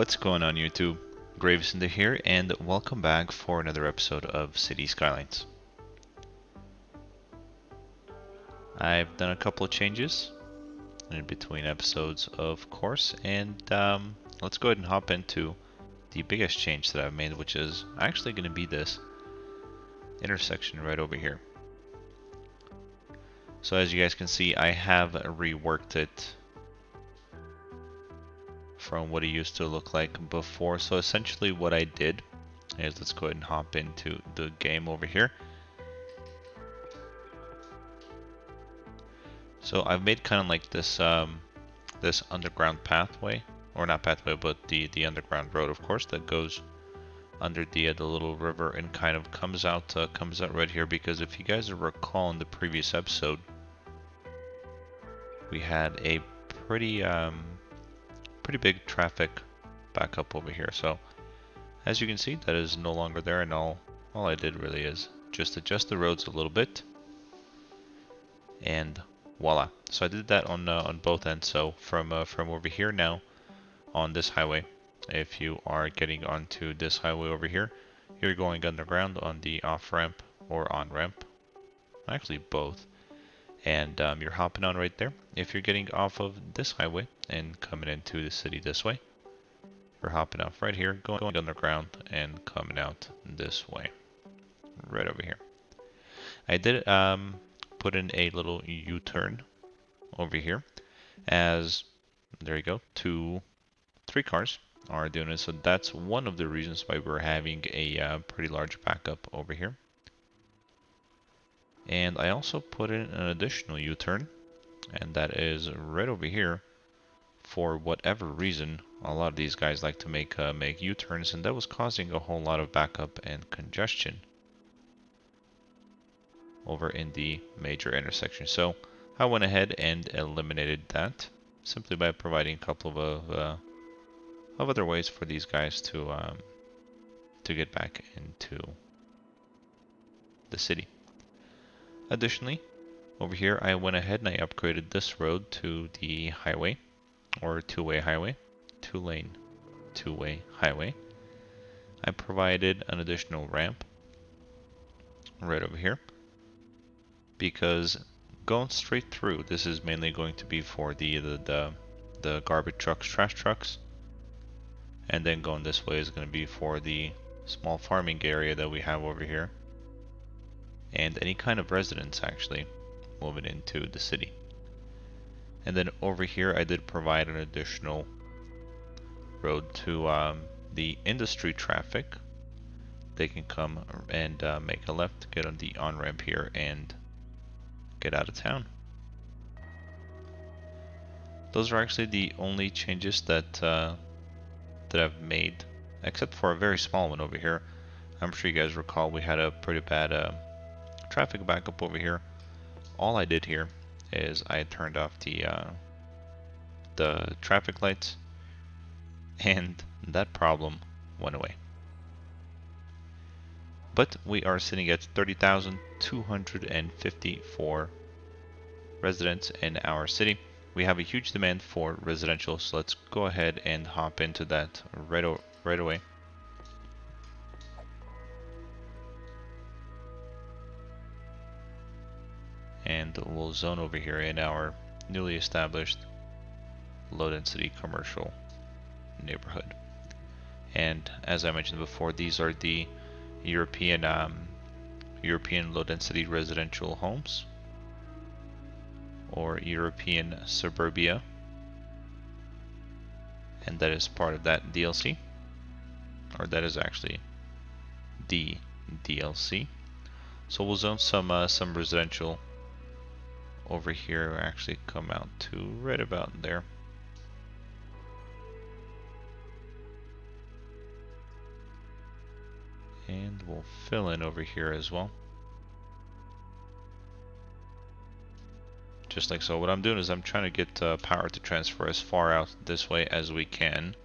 What's going on YouTube? GraveCinder here, and welcome back for another episode of Cities Skylines. I've done a couple of changes in between episodes, of course, and let's go ahead and hop into the biggest change that I've made, which is actually going to be this intersection right over here. So as you guys can see, I have reworked it from what it used to look like before. So essentially what I did is, let's go ahead and hop into the game over here. So I've made kind of like this this underground pathway, or not pathway, but the underground road, of course, that goes under the little river and kind of comes out right here. Because if you guys recall, in the previous episode, we had a pretty big traffic backup over here. So as you can see, that is no longer there, and all I did really is just adjust the roads a little bit, and voila. So I did that on both ends. So from over here now on this highway, if you are getting onto this highway over here, you're going underground on the off ramp or on ramp, actually both, and you're hopping on right there. If you're getting off of this highway and coming into the city this way, you're hopping off right here, going underground and coming out this way, right over here. I did put in a little U-turn over here, as there you go, 3 cars are doing it. So that's one of the reasons why we're having a pretty large backup over here. And I also put in an additional U-turn, and that is right over here. For whatever reason, a lot of these guys like to make U-turns, and that was causing a whole lot of backup and congestion over in the major intersection. So I went ahead and eliminated that simply by providing a couple of other ways for these guys to get back into the city. Additionally, over here I went ahead and I upgraded this road to the highway, or two-way highway, two-lane two-way highway. I provided an additional ramp right over here, because going straight through, this is mainly going to be for the garbage trucks, trash trucks, and then going this way is going to be for the small farming area that we have over here, and any kind of residents actually moving into the city. And then over here I did provide an additional road to the industry traffic. They can come and make a left, get on the on-ramp here, and get out of town. Those are actually the only changes that I've made, except for a very small one over here. I'm sure you guys recall we had a pretty bad traffic backup over here. All I did here is I turned off the traffic lights, and that problem went away. But we are sitting at 30,254 residents in our city. We have a huge demand for residential, so let's go ahead and hop into that right away. And we'll zone over here in our newly established low density commercial neighborhood. And as I mentioned before, these are the European low density residential homes, or European suburbia, and that is part of that DLC, or that is actually the DLC. So we'll zone some residential over here, actually come out to right about there. And we'll fill in over here as well. Just like so. What I'm doing is I'm trying to get power to transfer as far out this way as we can,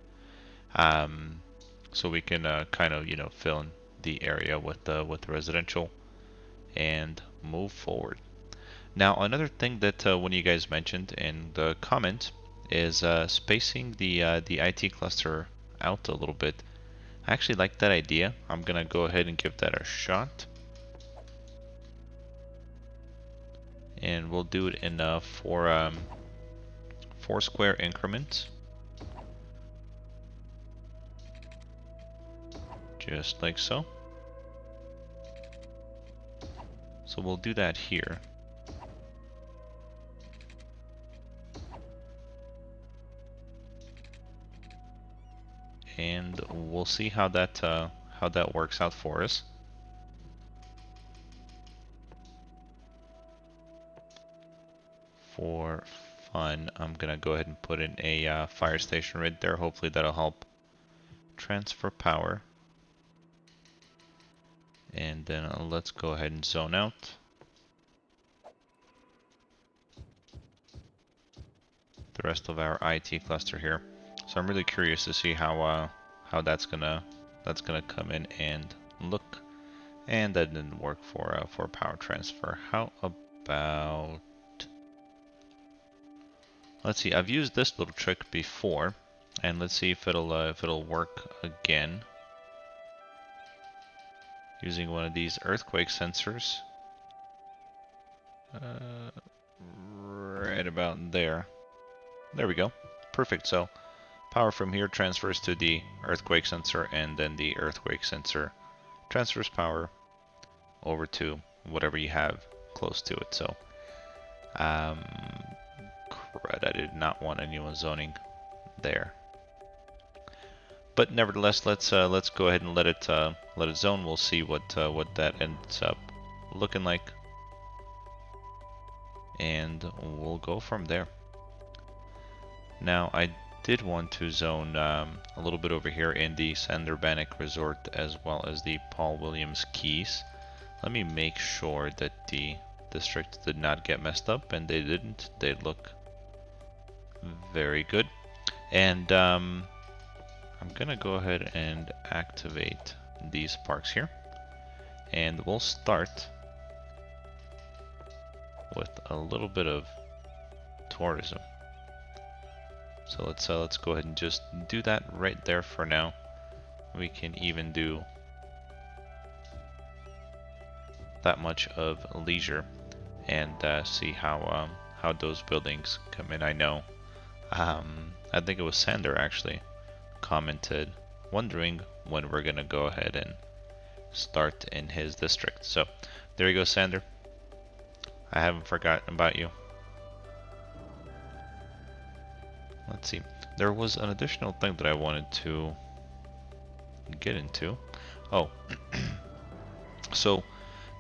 so we can kind of, fill in the area with residential and move forward. Now, another thing that one of you guys mentioned in the comments is spacing the IT cluster out a little bit. I actually like that idea. I'm gonna go ahead and give that a shot. And we'll do it in 4 square increments. Just like so. So we'll do that here. And we'll see how that works out for us. For fun, I'm gonna go ahead and put in a fire station right there. Hopefully that'll help transfer power. And then let's go ahead and zone out. The rest of our IT cluster here. So I'm really curious to see how that's gonna come in and look. And that didn't work for power transfer. How about, let's see. I've used this little trick before, and let's see if it'll work again. Using one of these earthquake sensors. Right about there. There we go. Perfect. So power from here transfers to the earthquake sensor, and then the earthquake sensor transfers power over to whatever you have close to it. So, crud, I did not want anyone zoning there. But nevertheless, let's go ahead and let it zone. We'll see what that ends up looking like, and we'll go from there. Now, I did want to zone a little bit over here in the Sanderbannock Resort as well as the Paul Williams Keys. Let me make sure that the district did not get messed up, and they didn't. They look very good. And I'm gonna go ahead and activate these parks here, and we'll start with a little bit of tourism. So let's go ahead and just do that right there for now. We can even do that much of leisure and see how those buildings come in. I know, I think it was Sander actually commented wondering when we're gonna go ahead and start in his district. So there you go, Sander. I haven't forgotten about you. Let's see. There was an additional thing that I wanted to get into. Oh, so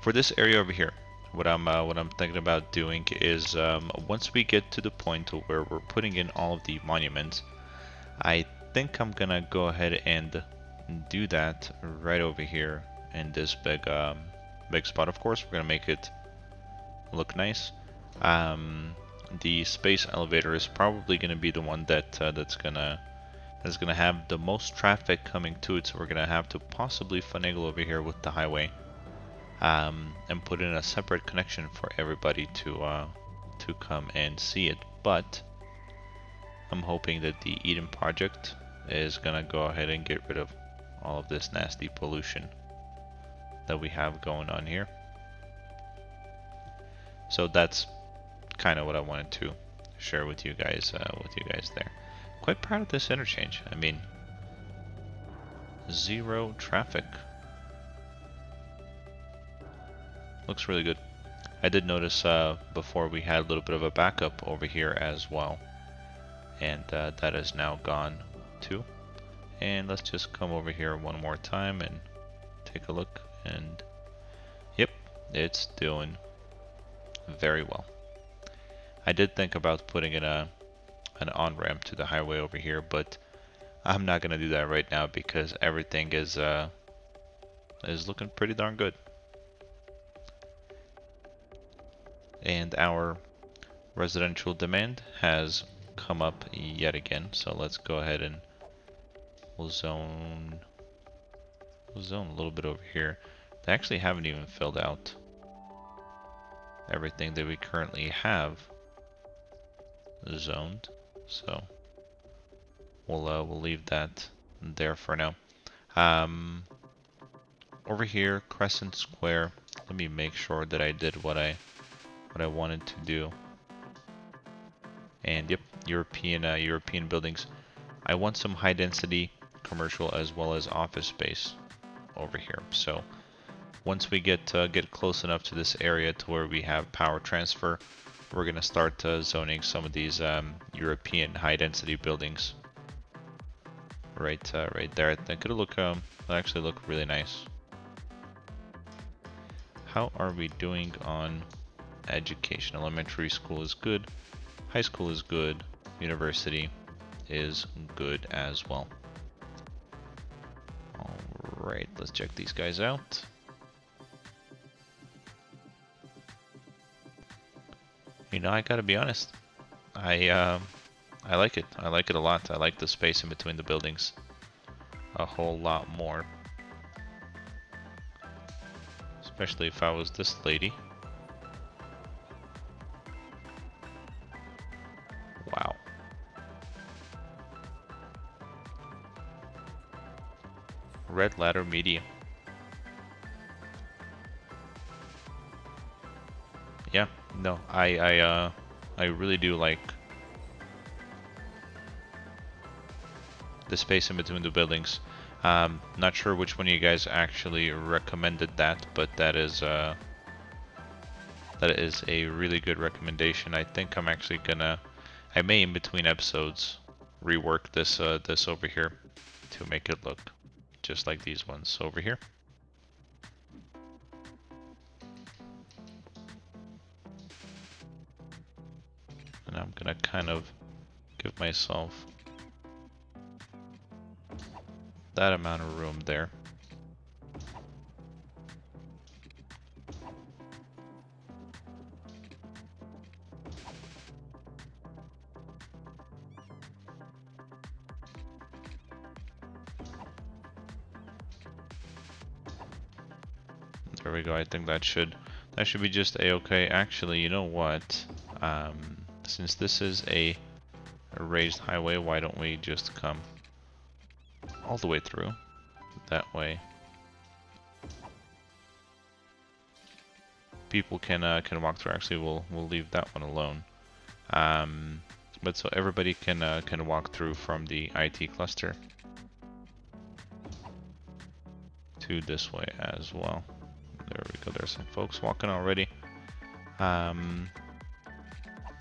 for this area over here, what I'm thinking about doing is once we get to the point where we're putting in all of the monuments, I think I'm gonna go ahead and do that right over here in this big spot. Of course, we're gonna make it look nice. The space elevator is probably gonna be the one that's gonna have the most traffic coming to it. So we're gonna have to possibly finagle over here with the highway, and put in a separate connection for everybody to come and see it. But I'm hoping that the Eden project is gonna go ahead and get rid of all of this nasty pollution that we have going on here. So that's kind of what I wanted to share with you guys there. Quite proud of this interchange. I mean, zero traffic. Looks really good. I did notice before we had a little bit of a backup over here as well, and that is now gone too. And let's just come over here one more time and take a look, and yep, it's doing very well. I did think about putting in an on-ramp to the highway over here, but I'm not gonna do that right now because everything is looking pretty darn good. And our residential demand has come up yet again, so let's go ahead and we'll zone a little bit over here. They actually haven't even filled out everything that we currently have zoned, so we'll leave that there for now. Um, Over here, Crescent Square. Let me make sure that I did what I wanted to do. And yep, European buildings. I want some high density commercial as well as office space over here. So once we get close enough to this area to where we have power transfer, we're gonna start zoning some of these European high density buildings. Right there. I think it'll actually look really nice. How are we doing on education? Elementary school is good. High school is good. University is good as well. Alright, let's check these guys out. You know, I gotta be honest. I like it. I like it a lot. I like the space in between the buildings a whole lot more. Especially if I was this lady. Wow. Red Ladder Media. Yeah, no, I really do like the space in between the buildings. Not sure which one of you guys actually recommended that, but that is a really good recommendation. I think I'm actually gonna, I may in between episodes rework this this over here to make it look just like these ones over here. And I'm gonna kind of give myself that amount of room there. There we go. I think that should be just a-okay. Actually, you know what? Since this is a raised highway, why don't we just come all the way through? That way, people can walk through. Actually, we'll leave that one alone. But so everybody can walk through from the IT cluster to this way as well. There we go. There's some folks walking already.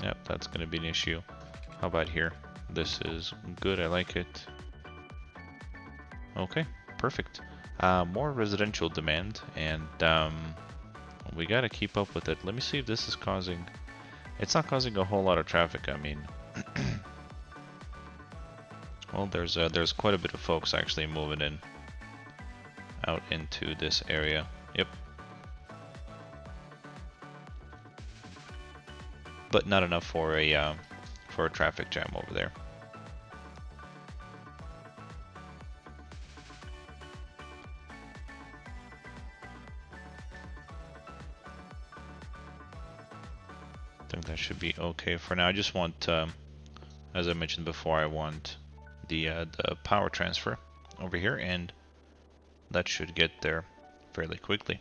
Yep, that's going to be an issue. How about here? This is good. I like it. Okay, perfect. More residential demand, and we got to keep up with it. Let me see if this is causing... It's not causing a whole lot of traffic. I mean, well, there's quite a bit of folks actually moving in out into this area. Yep. But not enough for a traffic jam over there. I think that should be okay for now. I just want, as I mentioned before, I want the power transfer over here, and that should get there fairly quickly.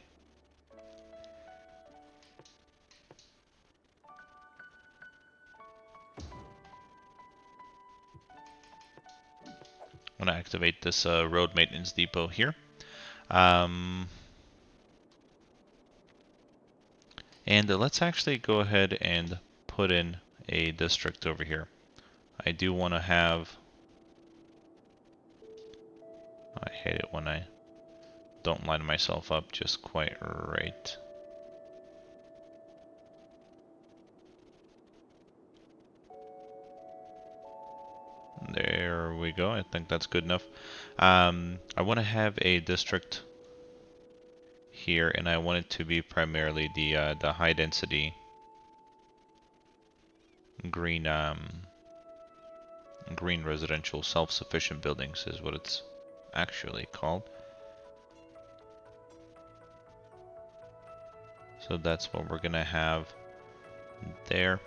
I'm going to activate this road maintenance depot here. And let's actually go ahead and put in a district over here. I do want to have... I hate it when I don't line myself up just quite right. There we go. I think that's good enough. I want to have a district here, and I want it to be primarily the high density green green residential self-sufficient buildings is what it's actually called. So that's what we're gonna have there.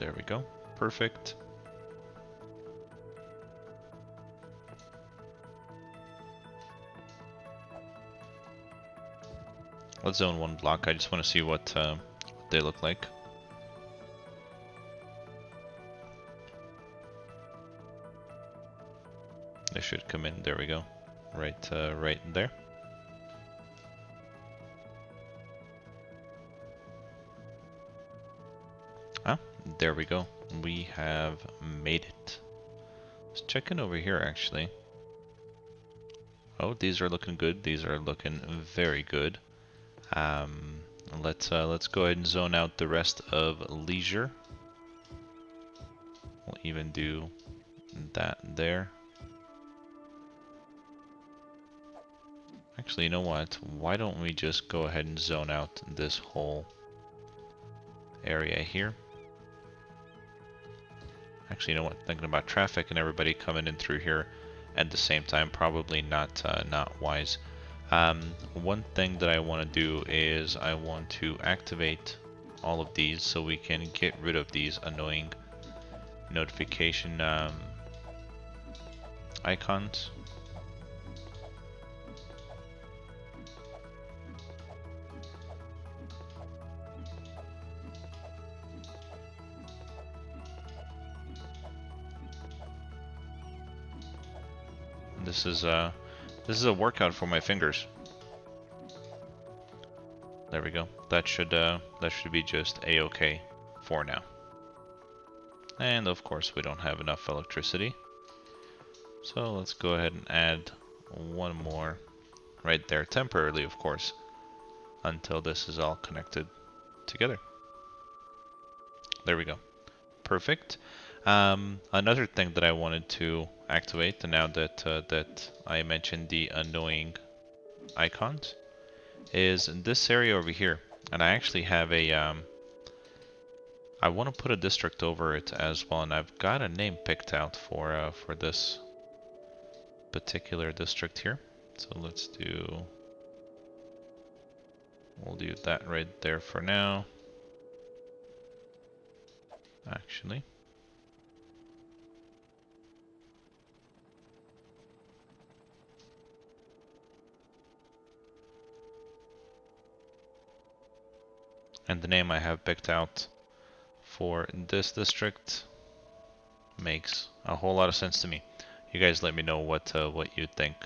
There we go. Perfect. Let's zone one block. I just want to see what they look like. They should come in. There we go. Right, right there. Ah, there we go. We have made it. Let's check in over here, actually. Oh, these are looking good. These are looking very good. Let's go ahead and zone out the rest of leisure. We'll even do that there. Actually, you know what? Why don't we just go ahead and zone out this whole area here? Actually, you know what? Thinking about traffic and everybody coming in through here at the same time, probably not wise. One thing that I want to do is I want to activate all of these so we can get rid of these annoying notification icons. This is a workout for my fingers. There we go. That should be just a-okay for now. And of course we don't have enough electricity. So let's go ahead and add one more right there, temporarily of course, until this is all connected together. There we go. Perfect. Another thing that I wanted to activate, now that that I mentioned the annoying icons, is this area over here. And I actually have a I want to put a district over it as well, and I've got a name picked out for this particular district here. So we'll do that right there for now. Actually, and the name I have picked out for this district makes a whole lot of sense to me. You guys let me know what you think.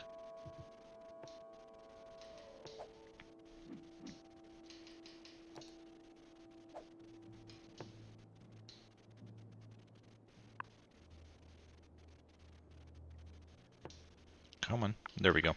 Come on, there we go.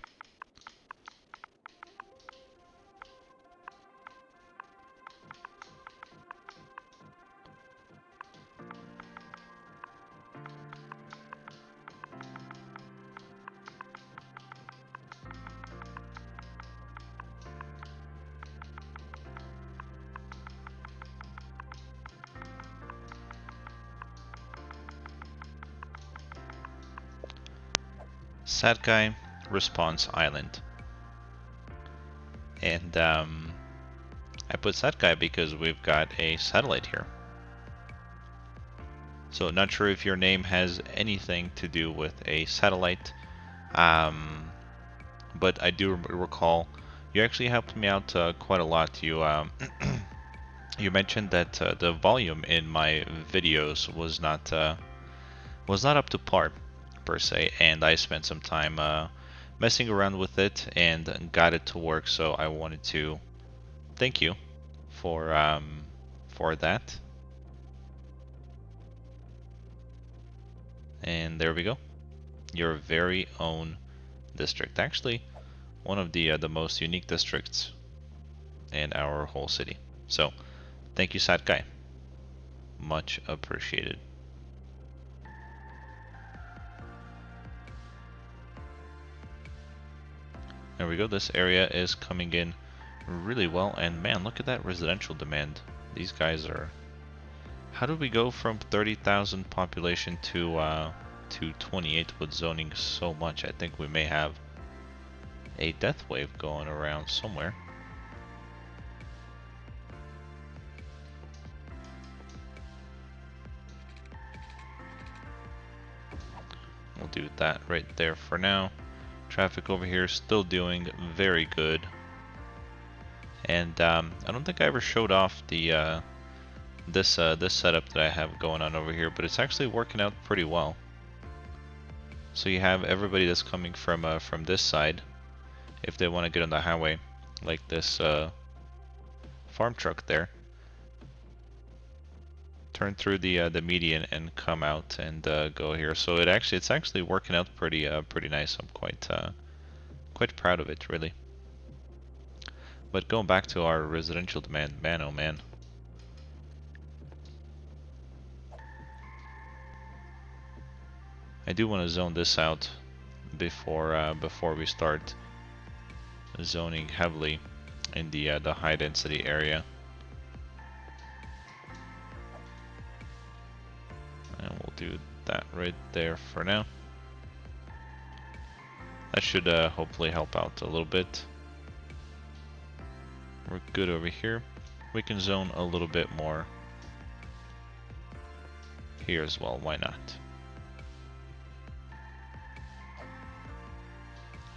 Sad Guy Response Island. And I put Sad Guy because we've got a satellite here. So not sure if your name has anything to do with a satellite, but I do recall you actually helped me out quite a lot. You you mentioned that the volume in my videos was not up to par per se, and I spent some time messing around with it and got it to work. So I wanted to thank you for that. And there we go, your very own district. Actually, one of the most unique districts in our whole city. So thank you, Sad Guy. Much appreciated. There we go. This area is coming in really well, and man, look at that residential demand. These guys are... How do we go from 30,000 population to 28 with zoning so much? I think we may have a death wave going around somewhere. We'll do that right there for now. Traffic over here is still doing very good. And I don't think I ever showed off the this setup that I have going on over here, but it's actually working out pretty well. So you have everybody that's coming from this side, if they want to get on the highway, like this farm truck there, turn through the median and come out and go here. So it's actually working out pretty nice. I'm quite proud of it, really. But going back to our residential demand, man oh man. I do want to zone this out before we start zoning heavily in the high density area. And we'll do that right there for now. That should hopefully help out a little bit. We're good over here. We can zone a little bit more here as well, why not?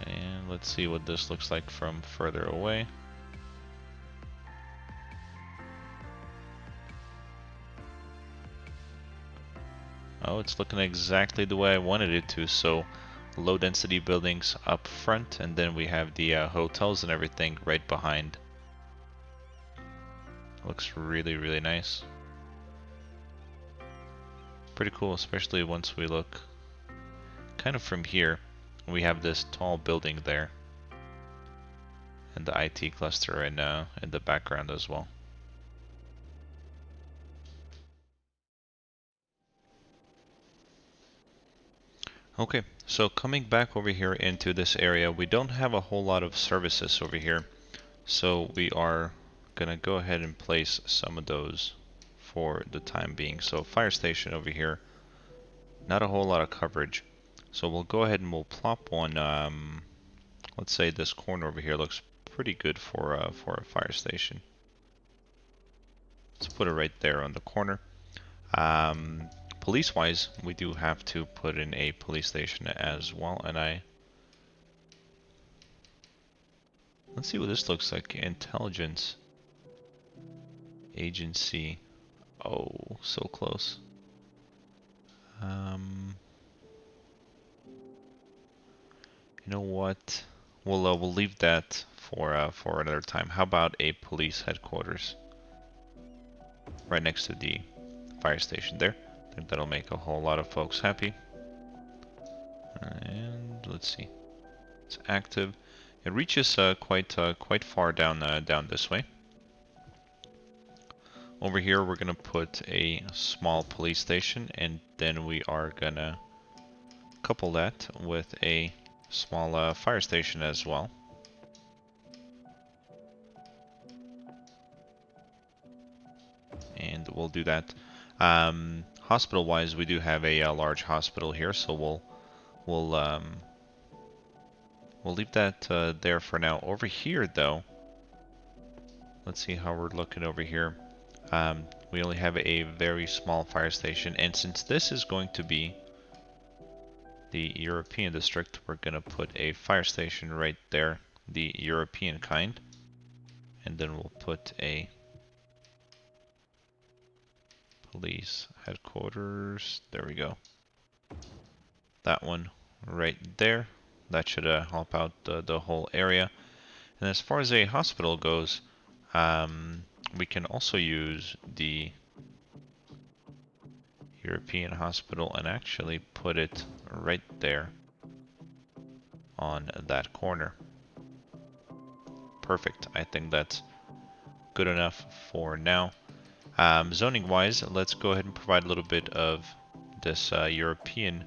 And let's see what this looks like from further away. Oh, it's looking exactly the way I wanted it to. So low density buildings up front, and then we have the hotels and everything right behind. Looks really nice. Pretty cool, especially once we look kind of from here. We have this tall building there, and the IT cluster in the background as well. Okay, so coming back over here into this area, we don't have a whole lot of services over here, so we are gonna go ahead and place some of those for the time being. So fire station over here, not a whole lot of coverage, so we'll go ahead and we'll plop one. Let's say this corner over here looks pretty good for a fire station. Let's put it right there on the corner. Police wise, we do have to put in a police station as well, and let's see what this looks like. Intelligence agency. Oh, so close. You know what? We'll leave that for another time. How about a police headquarters right next to the fire station there? I think that'll make a whole lot of folks happy. And let's see, it's active. It reaches quite far down this way. Over here, we're gonna put a small police station, and then we are gonna couple that with a small fire station as well. And we'll do that. Hospital-wise, we do have a large hospital here, so we'll leave that there for now. Over here, though, let's see how we're looking over here. We only have a very small fire station, and since this is going to be the European district, we're gonna put a fire station right there, the European kind, and then we'll put a police headquarters. There we go. That one right there. That should help out the whole area. And as far as a hospital goes, we can also use the European hospital and actually put it right there on that corner. Perfect. I think that's good enough for now. Zoning wise, let's go ahead and provide a little bit of this European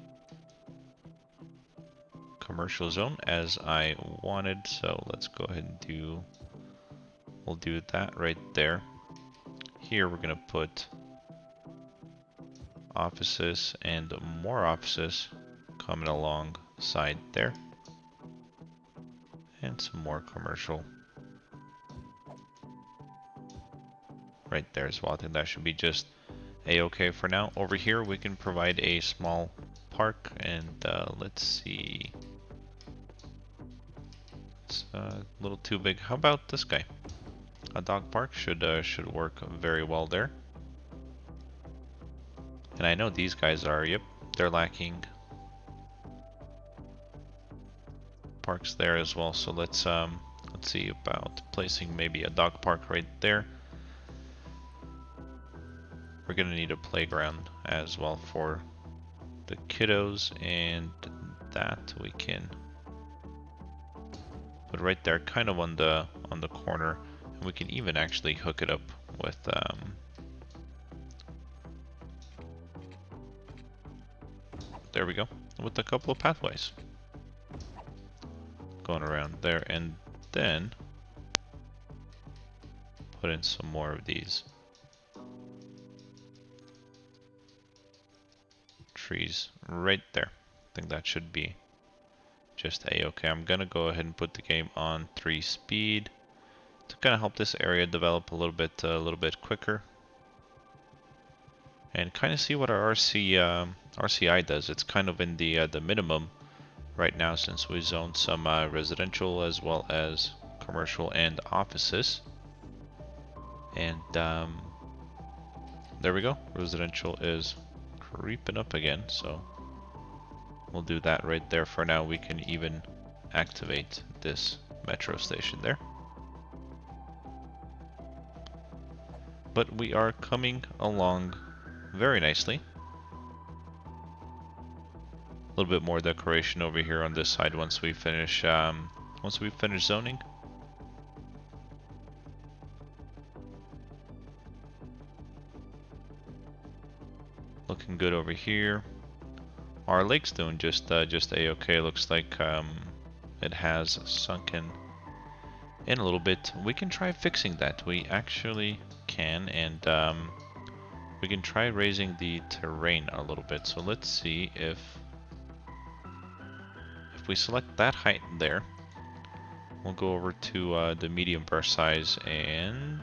commercial zone as I wanted. So let's go ahead and we'll do that right there. Here we're gonna put offices and more offices coming alongside there, and some more commercial right there as well. I think that should be just a-okay for now. Over here we can provide a small park, and let's see. It's a little too big. How about this guy? A dog park should work very well there. And I know these guys are, yep, they're lacking parks there as well. So let's see about placing maybe a dog park right there. We're gonna need a playground as well for the kiddos, and that we can put right there, kind of on the corner, and we can even actually hook it up with there we go, with a couple of pathways going around there, and then put in some more of these trees right there. I think that should be just a-okay. I'm gonna go ahead and put the game on 3 speed to kind of help this area develop a little bit quicker, and kind of see what our RCI does. It's kind of in the minimum right now, since we zoned some residential as well as commercial and offices. And there we go. Residential is creeping up again, so we'll do that right there for now. We can even activate this metro station there. But we are coming along very nicely. A little bit more decoration over here on this side once we finish zoning. Looking good over here. Our lake's doing just a-okay. Looks like it has sunken in a little bit. We can try fixing that. We actually can, and we can try raising the terrain a little bit. So let's see if we select that height there. We'll go over to the medium brush size, and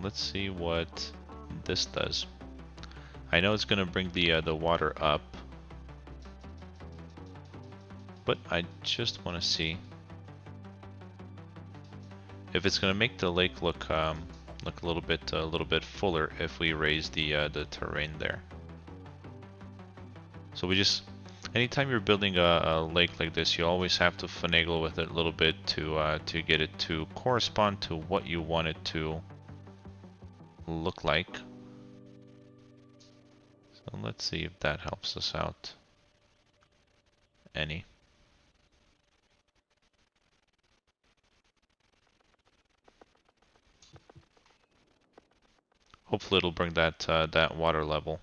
let's see what this does. I know it's gonna bring the water up, but I just want to see if it's gonna make the lake look a little bit fuller if we raise the terrain there. So we just, anytime you're building a lake like this, you always have to finagle with it a little bit to get it to correspond to what you want it to look like. So let's see if that helps us out any. Hopefully it'll bring that that water level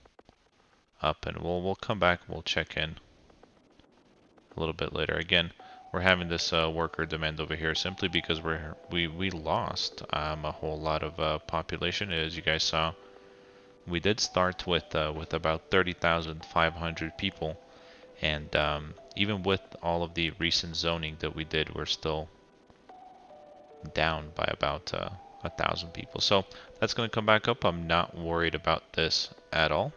up, and we'll come back, we'll check in a little bit later. Again, we're having this worker demand over here simply because we lost a whole lot of population. As you guys saw, we did start with about 30,500 people, and even with all of the recent zoning that we did, we're still down by about 1,000 people. So that's going to come back up. I'm not worried about this at all,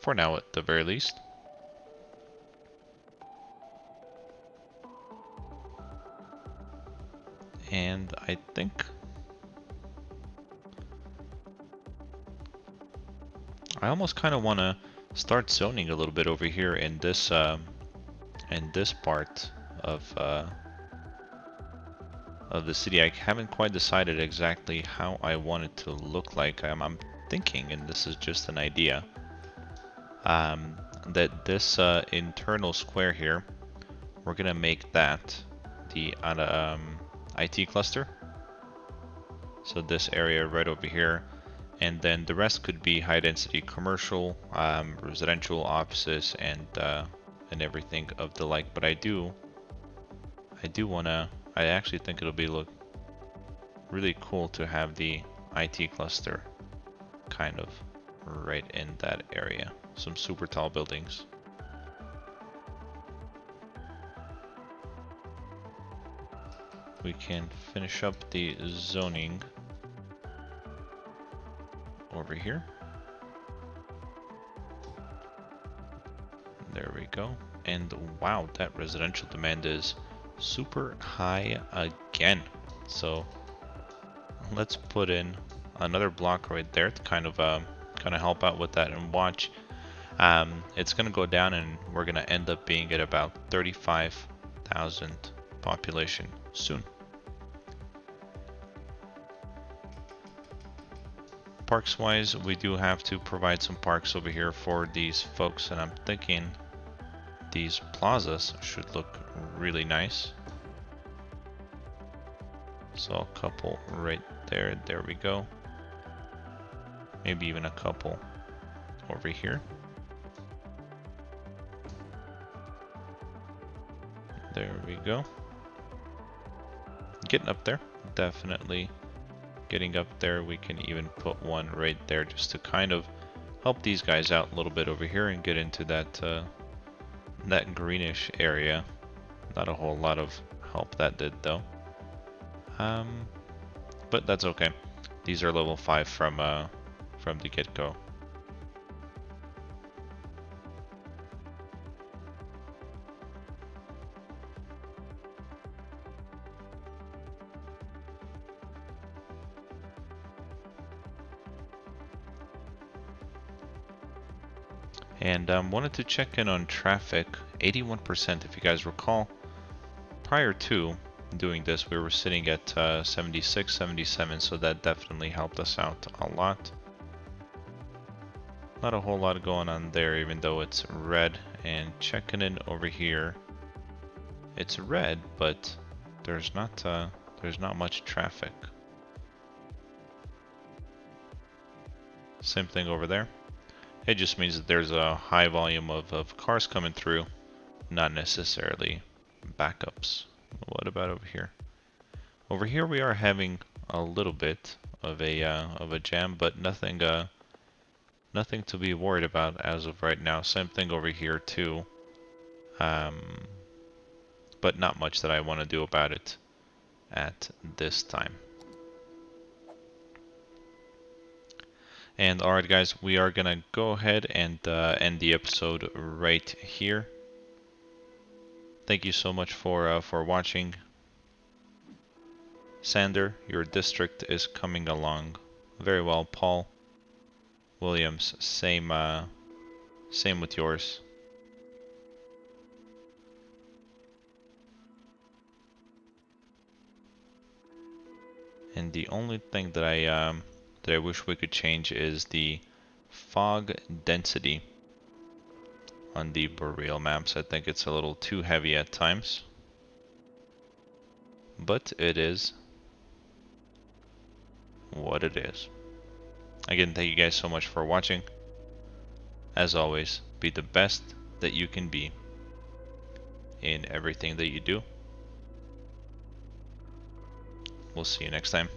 for now at the very least. And I think I almost kind of want to start zoning a little bit over here in this part of the city. I haven't quite decided exactly how I want it to look like. I'm thinking, and this is just an idea, that this internal square here, we're gonna make that the IT cluster. So this area right over here, and then the rest could be high density commercial, residential, offices, and everything of the like. But I do wanna. I actually think it'll be look really cool to have the IT cluster kind of right in that area. Some super tall buildings. We can finish up the zoning over here. There we go. And wow, that residential demand is super high again. So let's put in another block right there to kind of help out with that, and watch. It's gonna go down, and we're gonna end up being at about 35,000 population soon. Parks wise, we do have to provide some parks over here for these folks, and I'm thinking these plazas should look really nice. So a couple right there, there we go. Maybe even a couple over here. There we go. Getting up there, definitely getting up there. We can even put one right there just to kind of help these guys out a little bit over here and get into that that greenish area. Not a whole lot of help that did though. But that's okay. These are level 5 from the get-go. And wanted to check in on traffic. 81%, if you guys recall. Prior to doing this, we were sitting at 76, 77, so that definitely helped us out a lot. Not a whole lot going on there, even though it's red. And checking in over here, it's red, but there's not much traffic. Same thing over there. It just means that there's a high volume of cars coming through, not necessarily backups. What about over here? Over here we are having a little bit of a jam, but nothing nothing to be worried about as of right now. Same thing over here too, but not much that I want to do about it at this time. And alright guys, we are gonna go ahead and end the episode right here. Thank you so much for watching. Sander, your district is coming along very well. Paul, Williams, same with yours. And the only thing that I wish we could change is the fog density on the Boreal maps. I think it's a little too heavy at times, but it is what it is. Again, thank you guys so much for watching. As always, be the best that you can be in everything that you do. We'll see you next time.